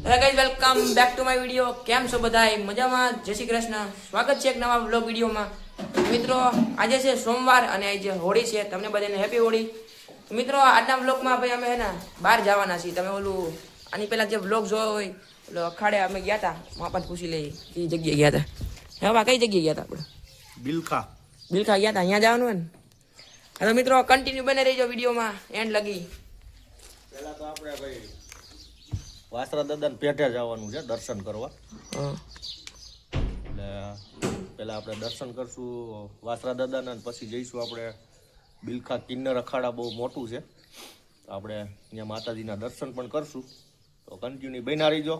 Hello guys, welcome back to my video. કેમ છો બધાય? મજામાં? જય શ્રી કૃષ્ણ. સ્વાગત છે એક નવા વ્લોગ વિડીયોમાં. મિત્રો, આજે છે સોમવાર અને આજે હોળી છે. તમને બધાને હેપી હોળી. મિત્રો, આજના વ્લોગમાં ભાઈ અમે ને બહાર જવાના છીએ. તમે ઓલું આની પહેલાં જે વ્લોગ જોયો હોય એટલે અખાડે અમે ગયા હતા. માપાને પૂછી લઈએ કઈ જગ્યાએ ગયા હતા. હવે કઈ જગ્યાએ ગયા હતા આપણે? બિલખા ગયા હતા. અહીંયા જવાનું હોય ને. હવે મિત્રો કન્ટિન્યુ બને રહીજો વિડીયોમાં એન્ડ લગી. પહેલા તો આપણે ભાઈ વાસરા દાદાને પેઠે જવાનું છે દર્શન કરવા. એટલે પહેલા આપણે દર્શન કરશું વાસરા દાદાના, પછી જઈશું આપણે બિલખા કિન્નર અખાડા. બહુ મોટું છે, આપણે અહીંયા માતાજીના દર્શન પણ કરશું. તો કન્ટિન્યુ બન્યા રહીજો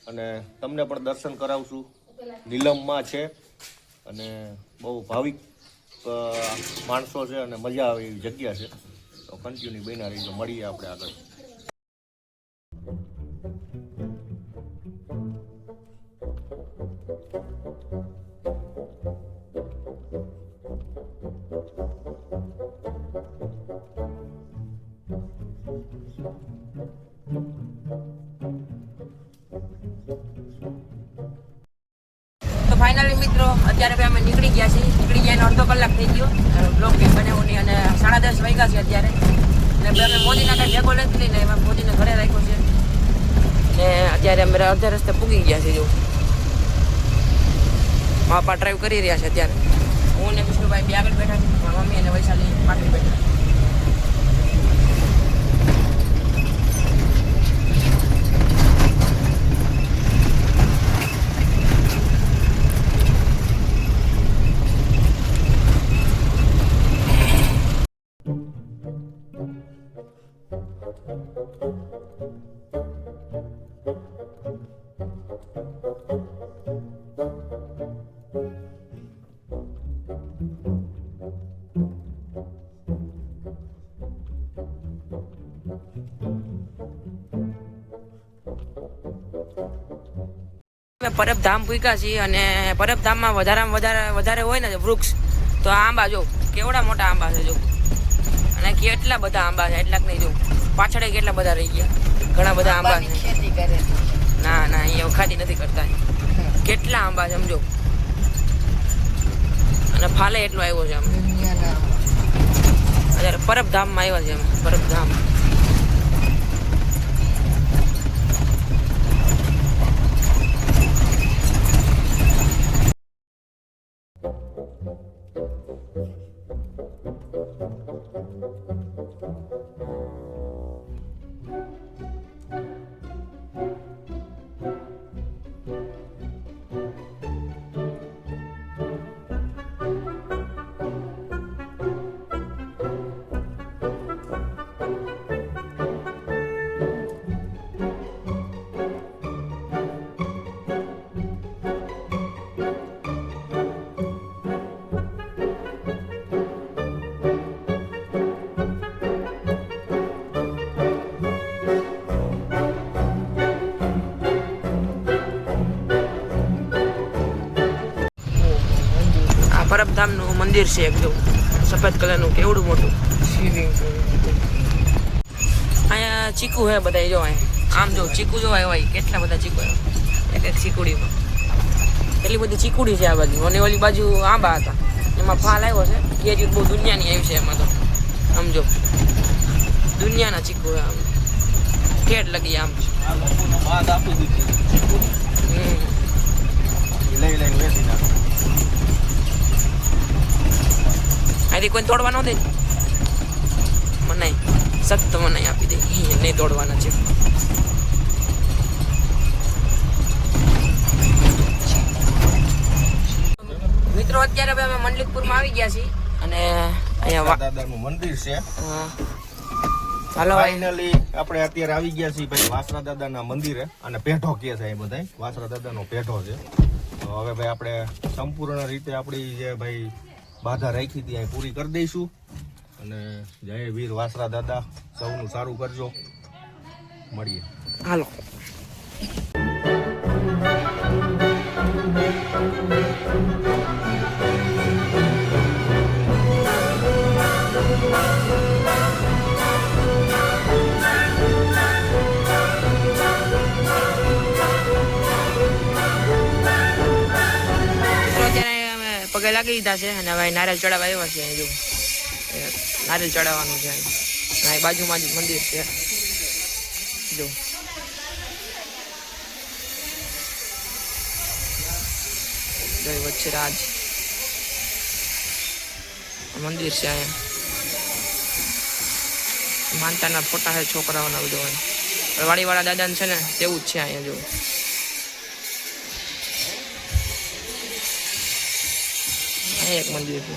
અને તમને પણ દર્શન કરાવશું. નીલમમાં છે અને બહુ ભાવિક માણસો છે અને મજા આવે એવી જગ્યા છે. તો કન્ટિન્યુ બન્યા રહીજો. મળીએ આપણે આગળ. તો ફાઇનલી મિત્રો અત્યારે અમે નીકળી ગયા છીએ. નીકળી ગયા અડધો કલાક થઈ ગયો. બ્લોગ કંઈ બનાવ્યો નહીં અને 10:30 વાગ્યા છે અત્યારે. એટલે અમે મોદીના કાંઈ ભેગો નથી લઈને એમાં મોદીને ઘરે રાખ્યો છે. ને અત્યારે અમે અડધા રસ્તે પૂગી ગયા છે. જો માપા ડ્રાઈવ કરી રહ્યા છે અત્યારે. હું ને વિષ્ણુભાઈ બે આગળ બેઠા છે, મારા મમ્મી અને વૈશાલી પાછળ બેઠા. પરબધામ પૂગ્યા છીએ અને પરબધામમાં વધારે હોય ને વૃક્ષ તો આંબા જો કેવડા મોટા આંબા છે. જો અને કેટલા બધા આંબા છે, એટલાક નહીં. જો પાછળ કેટલા બધા રહી ગયા. ઘણા બધા આંબા છે. ના અહીંયા ખાતી નથી કરતા. કેટલા આંબા છે સમજો. અને ફાલે એટલો આવ્યો છે. અત્યારે પરબધામમાં આવ્યા છે. પરબધામ પરબધામનું મંદિર છે એકદમ સફેદ કલરનું. કેવડું મોટું. અહીંયા ચીકુ હે બધા. જો આમ જો ચીકુ જો હોય કેટલા બધા ચીકુ. એક ચીકુડીમાં એટલી બધી ચીકુડી છે આ બાજુ. અને ઓલી બાજુ આંબા હતા એમાં ફાલ આવ્યો છે. કેરી બહુ દુનિયાની આવી છે એમાં. તો સમજો દુનિયાના ચીકુ હે. આમ ઠેઠ લગી આમ. આથી કોઈ તોડવા ન દે. મનાઈ સખ્ત મનાઈ આપી દે. નહીં તોડવાના છે. મિત્રો અત્યારે હવે અમે મંડલિકપુરમાં આવી ગયા છીએ અને અહીંયા દાદાનું મંદિર છે. હાલો ફાઇનલી આપણે અત્યારે આવી ગયા છીએ ભાઈ વાસરા દાદાના મંદિરે. અને પેઢો કે છે એ બધા વાસરા દાદાનો પેઢો છે. તો હવે ભાઈ આપણે સંપૂર્ણ રીતે આપણી જે ભાઈ બાધા રાખી હતી અહીં પૂરી કરી દઈશું. અને જય વીર વાસરા દાદા, સૌનું સારું કરજો. મળીએ. હાલો. લાગી દીધા છે અને હવે નારિયેળ ચડાવવા આવ્યા છે. અહીં જો નારિયેળ ચડાવવાનું છે. અહીં બાજુમાં જ મંદિર છે. જો જય વચ્છરાજ મંદિર છે. અહીંયા માનતાના ફોટા છે છોકરાઓના બધું. વાડીવાળા દાદાને છે ને તેવું જ છે અહીંયા જો. એક મંદિર છે.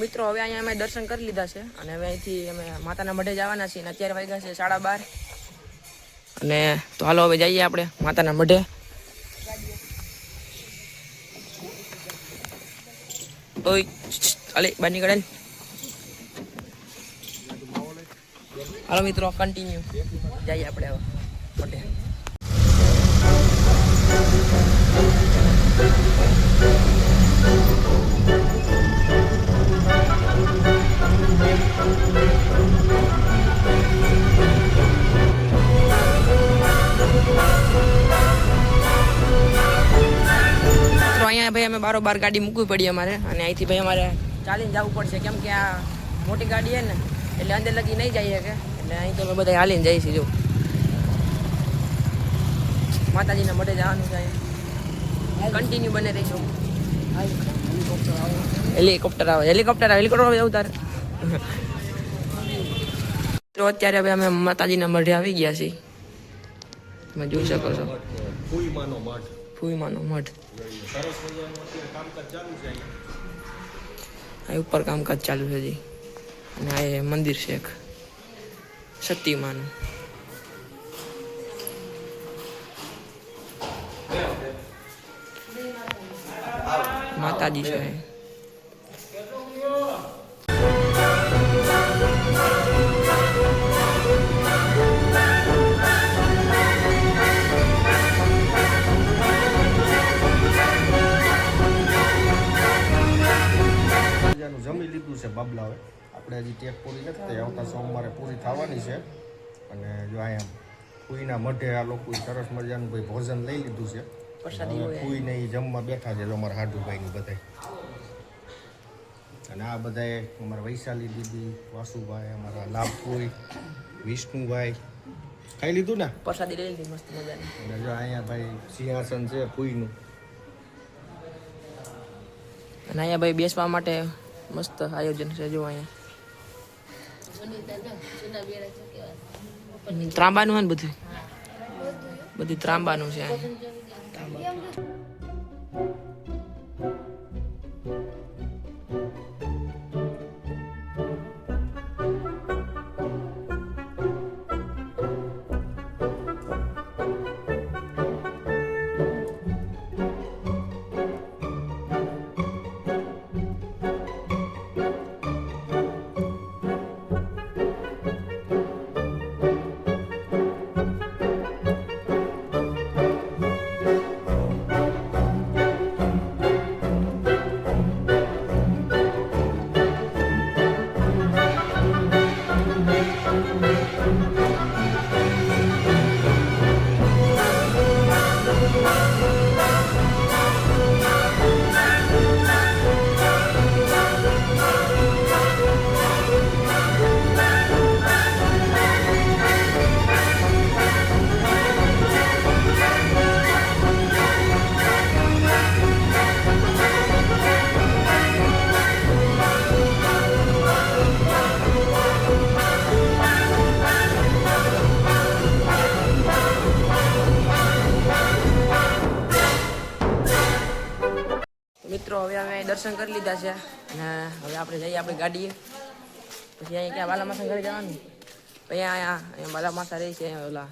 મિત્રો હવે અહીંયા અમે દર્શન કરી લીધા છે અને હવે અહીંથી અમે માતાના મઢે જવાના છીએ. અત્યારે વાગ્યા છે 12:30 અને તો હાલો હવે જઈએ આપણે માતાના મઢે. ઓય અલે બહાર નીકળે. હાલો મિત્રો કન્ટિન્યુ જઈએ આપણે હવે મઢે. અહીંયા ભાઈ અમે બારોબાર ગાડી મૂકવી પડી અમારે અને અહીંથી ભાઈ અમારે ચાલીને જવું પડશે કેમ કે આ મોટી ગાડી છે ને એટલે અંદર લગી નહીં જઈએ કે એટલે અહીંથી અમે બધા હાલીને જઈએ છીએ. જો માતાજીના મઢે જવાનું છે. કન્ટિન્યુ બને રહીશું. હેલિકોપ્ટર આવે જવું તારે. તો અત્યારે હવે અમે માતાજીના મઢે આવી ગયા છીએ. તમે જોઈ શકો છો ફૂઈમાનો મઠ. આ ઉપર કામકાજ ચાલુ છે જી. અને આ એ મંદિર છે એક સતીમાનું. માતાજી છે. જમી લીધું છે બાબલાવે. આપણે હજી ટેક પૂરી નથી થઈ. આવતા સોમવારે પૂરી થવાની છે. અને જો અહીંયા ફૂઈના મઢે આ લોકોએ સરસ મજાનું ભાઈ ભોજન લઈ લીધું છે. ફૂઈને એ જમવા બેઠા છે અમારા હાડુભાઈની બધા. અને આ બધાએ અમારા વૈશાલી દીદી, વાસુભાઈ, અમારા લાભફૂઈ, વિષ્ણુભાઈ ખાઈ લીધું ને પ્રસાદી લઈ લીધી મસ્ત મજાની. અને જો અહીંયા ભાઈ સિંહાસન છે ફૂઈનું. અને અહીંયા ભાઈ બેસવા માટે મસ્ત આયોજન છે. જો અહીંયા ત્રાંબાનું હોય ને બધું ત્રાંબાનું છે. મિત્રો હવે અમે દર્શન કરી લીધા છે અને હવે આપણે જઈએ આપણી ગાડીએ. પછી અહીંયા ક્યાં બાલા માસા ઘરે જવાનું. પછી અહીંયા બાલા માસા રહી છે ઓલા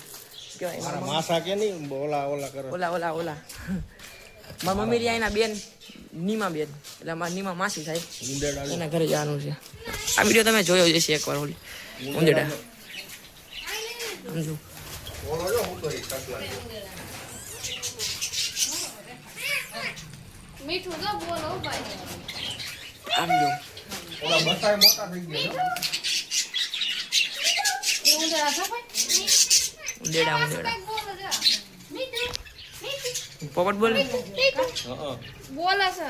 મારા માસા કે નહીં ઓલા કરો ઓલા મારા મમ્મી રહ્યા એના બેન નીમા બેન એટલે મારા નીમા માસી થાય એના ઘરે જવાનું છે. આ વિડીયો તમે જોયો જ હશે એકવાર ઓલી ઉંદેડા સમજો. મીઠું તો બોલો ભાઈ આમ જો ઓલા બસાય મોટા થઈ ગયા એ ઉંદરા છો ભાઈ ઉંદેડા કઈ બોલો જા મીઠું મીઠું પોપટ બોલ હા બોલે છે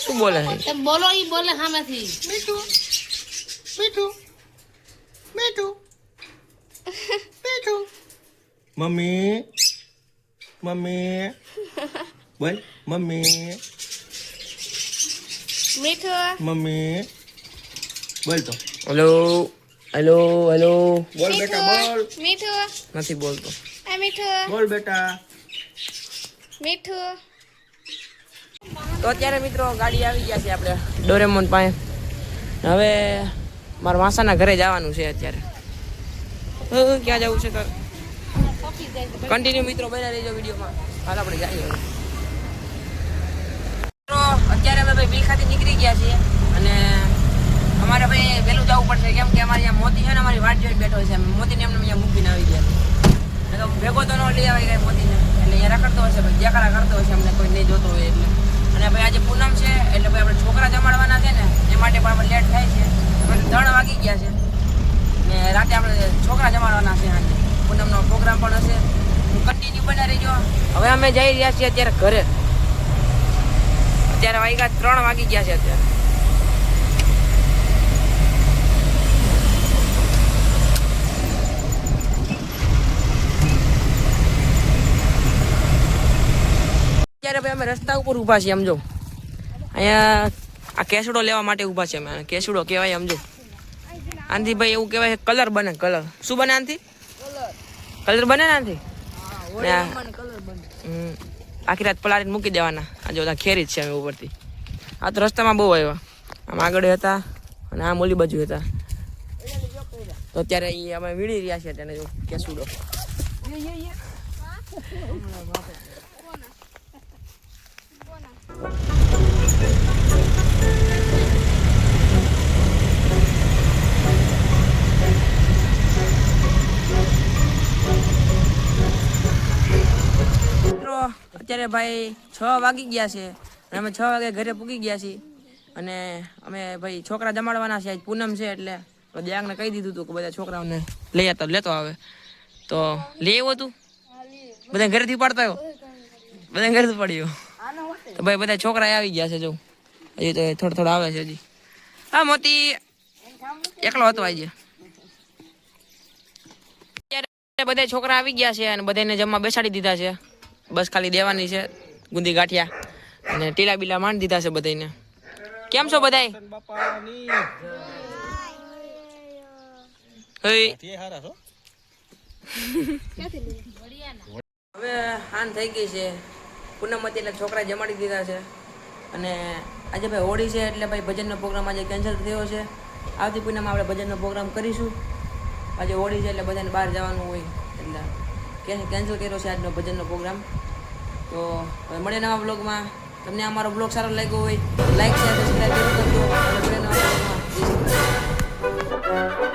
શું બોલે છે? તમે બોલો ઈ બોલે સામેથી મીઠું મીઠું મીઠું મીઠું મમ્મી મમ્મી બોલ મમ્મી મીઠું મમ્મી બોલ તો હેલો હેલો હેલો બોલ બેટા બોલ મીઠું નથી બોલતો. આ મીઠું બોલ બેટા મીઠું તો અત્યારે મિત્રો ગાડી આવી ગયા છે આપણે ડોરેમોન પાસે. હવે મારા માસાના ઘરે જવાનું છે અત્યારે. ક્યાં જવું છે તો કન્ટિન્યુ મિત્રો બન્યા રહેજો વિડીયોમાં. હાલ આપણે જઈએ હવે. મિત્રો અત્યારે અમે ભાઈ બિલખાથી નીકળી ગયા છીએ અને અમારે ભાઈ વહેલું જવું પડશે કેમ કે અમારે અહીંયા મોતી છે ને અમારી વાટ જોઈને બેઠો છે. મોતીને એમને અહીંયા મૂકીને આવી ગયા છે. તો ભેગો તો ન લઈ આવી ગયા મોતીને એટલે અહીંયા રખડતો હશે ભાઈ દેખાડા કરતો હશે અમને કોઈ નહીં જોતો હોય એટલે. અને ભાઈ આજે પૂનમ છે એટલે ભાઈ આપણે છોકરા જમાડવાના છે ને એ માટે પણ આપણે લેટ થાય છે. 3 વાગી ગયા છે ને રાતે આપણે છોકરા જમાડવાના છે. આજે પૂનમનો પ્રોગ્રામ પણ હશે. કન્ટિન્યુ બના રહીજો. હવે અમે જઈ રહ્યા છીએ અત્યારે ઘરે. અત્યારે વાગ્યા 3 વાગી ગયા છે અત્યારે. અત્યારે ભાઈ અમે રસ્તા ઉપર ઊભા છીએ સમજો. અહીંયા આ કેસુડો લેવા માટે ઊભા છે અમે. કેસુડો કહેવાય સમજો. આનાથી ભાઈ એવું કહેવાય કલર બને. કલર શું બને આનાથી? કલર બને ને આનાથી? આખી રાત પલાળીને મૂકી દેવાના. આ જો ખેરી જ છે અમે ઉપરથી. આ તો રસ્તામાં બહુ આવ્યા. આમ આગળ હતા અને આમ ઓલી બાજુ હતા. તો અત્યારે એ અમે વીણી રહ્યા છીએ તેને જો કેસુડો. અત્યારે ભાઈ 6 વાગી ગયા છે અને અમે 6 વાગે ઘરે પૂગી ગયા છીએ અને અમે ભાઈ છોકરા જમાડવાના છે. આજ પૂનમ છે એટલે દયાંગને કહી દીધું હતું કે બધા છોકરાઓને લઈ આવતો લેતો આવે તો લઈ આવ્યો તું. બધા ઘરેથી પાડતો આવ્યો. બધા ઘરેથી પડ્યો તો ભાઈ બધા છોકરા આવી ગયા છે. જો હજી તો થોડા આવે છે હજી. હા મોતી એકલો હતો આજે. અત્યારે બધા છોકરા આવી ગયા છે અને બધાને જમવા બેસાડી દીધા છે. બસ ખાલી દેવાની છે ગુંદી ગાંઠિયા અને ટીલા બીલા માંડી દીધા છે બધાને. કેમ છો બધાય? હવે હાન થઈ ગઈ છે. પૂનમ હતી એટલે છોકરા જમાડી દીધા છે અને આજે ભાઈ હોળી છે એટલે ભાઈ ભજનનો પ્રોગ્રામ આજે કેન્સલ થયો છે. આવતી પૂનમ આપણે ભજનનો પ્રોગ્રામ કરીશું. આજે હોળી છે એટલે બધાને બહાર જવાનું હોય એટલે કેન્સલ કર્યો છે આજનો ભજનનો પ્રોગ્રામ. તો હવે મળે નવા બ્લોગમાં. તમને અમારો બ્લોગ સારો લાગ્યો હોય લાઈક શેર સબસ્ક્રાઈબ જરૂર કરજો. અને મળે નવા બ્લોગમાં.